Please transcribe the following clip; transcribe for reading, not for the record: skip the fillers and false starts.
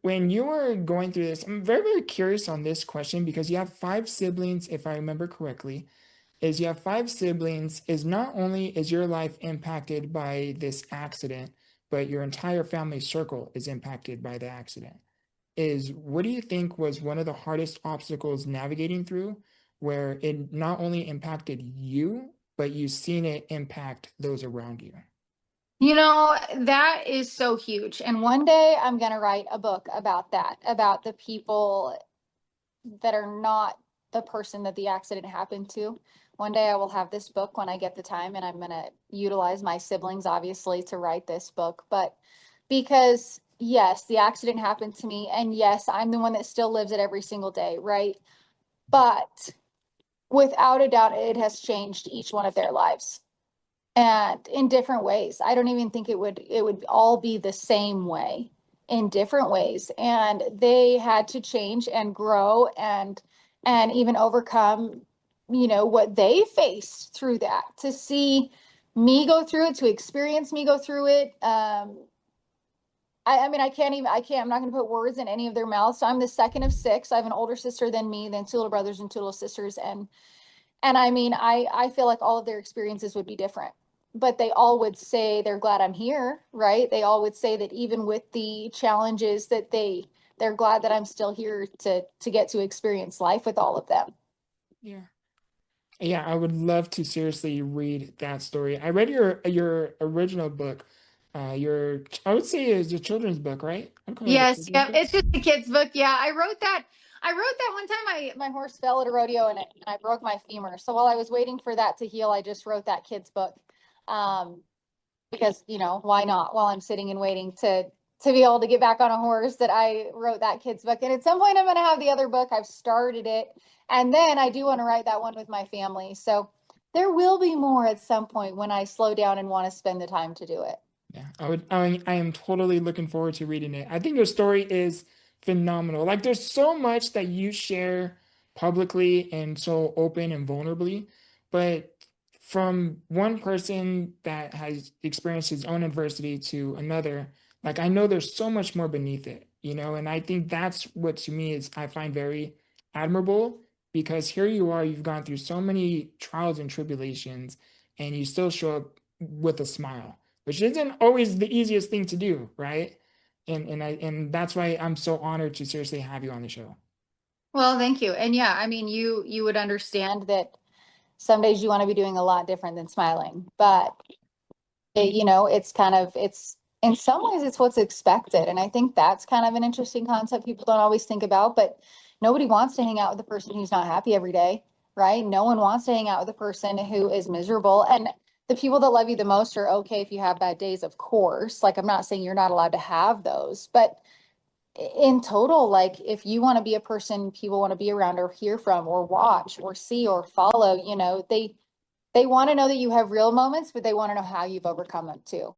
when you were going through this, I'm very, very curious on this question because you have five siblings, if I remember correctly. Is you have five siblings, is not only is your life impacted by this accident, but your entire family circle is impacted by the accident. Is what do you think was one of the hardest obstacles navigating through where it not only impacted you, but you've seen it impact those around you? That is so huge. And one day I'm going to write a book about that, about the people that are not the person that the accident happened to. One day I will have this book when I get the time, and I'm going to utilize my siblings, obviously, to write this book. But because, yes, the accident happened to me, and yes, I'm the one that still lives it every single day, right? But without a doubt, it has changed each one of their lives and in different ways. I don't even think it would all be the same way, in different ways. And they had to change and grow and even overcome, what they faced through that. To see me go through it, to experience me go through it. I mean, I'm not going to put words in any of their mouths. So I'm the second of six. I have an older sister than me, then two little brothers and two little sisters. And I mean, I feel like all of their experiences would be different, but they all would say they're glad I'm here, right? They all would say that even with the challenges that they're glad that I'm still here to get to experience life with all of them. Yeah. Yeah, I would love to seriously read that story. I read your original book. Your I would say is a children's book, right? I'm calling it a Yes, children's yeah, book. it's just a kid's book. Yeah, I wrote that. I wrote that one time. My horse fell at a rodeo and I broke my femur. So while I was waiting for that to heal, I just wrote that kid's book. Um, because why not, while I'm sitting and waiting to be able to get back on a horse, that I wrote that kid's book. And at some point I'm going to have the other book. I've started it, and then I do want to write that one with my family. So there will be more at some point when I slow down and want to spend the time to do it. Yeah, I am totally looking forward to reading it. I think your story is phenomenal. Like there's so much that you share publicly and so open and vulnerably, but from one person that has experienced his own adversity to another, like I know there's so much more beneath it, and I think that's what to me is I find very admirable because here you are, you've gone through so many trials and tribulations, and you still show up with a smile, which isn't always the easiest thing to do, right? And that's why I'm so honored to seriously have you on the show. Well, thank you. And yeah, I mean, you would understand that some days you want to be doing a lot different than smiling, but it's kind of, it's in some ways it's what's expected. And I think that's kind of an interesting concept people don't always think about, but nobody wants to hang out with the person who's not happy every day, right? No one wants to hang out with the person who is miserable. And the people that love you the most are okay if you have bad days, of course. Like, I'm not saying you're not allowed to have those, but in total, like, if you want to be a person people want to be around or hear from or watch or see or follow, they want to know that you have real moments, but they want to know how you've overcome them too.